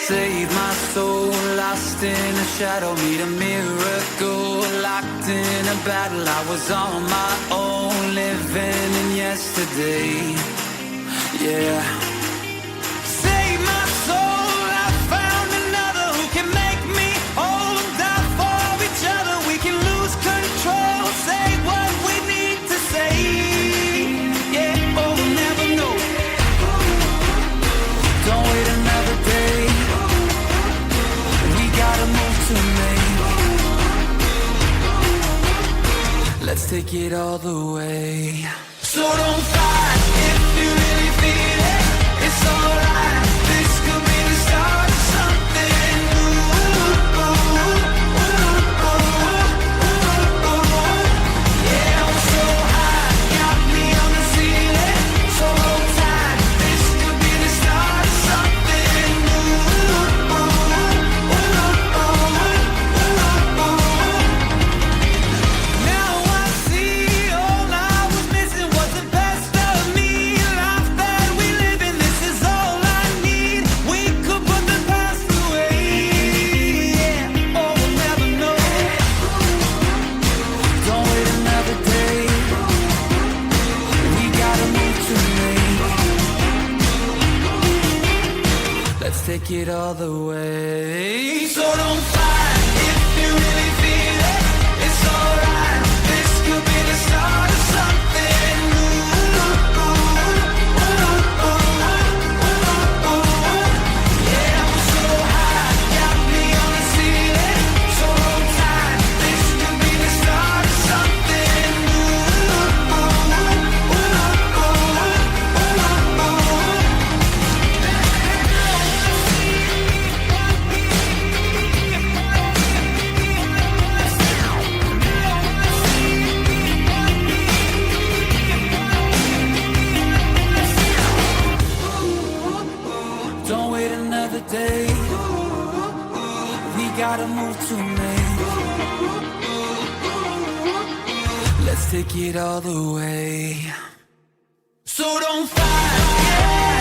Save my soul, lost in a shadow, need a miracle, locked in a battle. I was on my own, living in yesterday, yeah. Save my soul, I found another who can make me whole and die for each other. We can lose control, say what we need to say, yeah, oh, we'll never know. Don't wait another day, gotta move to me. Let's take it all the way. So don't fight if you really feel it. It's alright. This could be the start of something new. Yeah, I'm so high, got me on the ceiling. So hold tight. This could be the start of something new. Take it all the way. So don't fight if you really feel it. It's alright. This could be the start of something new. Yeah, I'm so high, got me on the ceiling. So hold tight. This could be the start of something new. Don't wait another day. We gotta move to me. Let's take it all the way. So don't fight, yeah.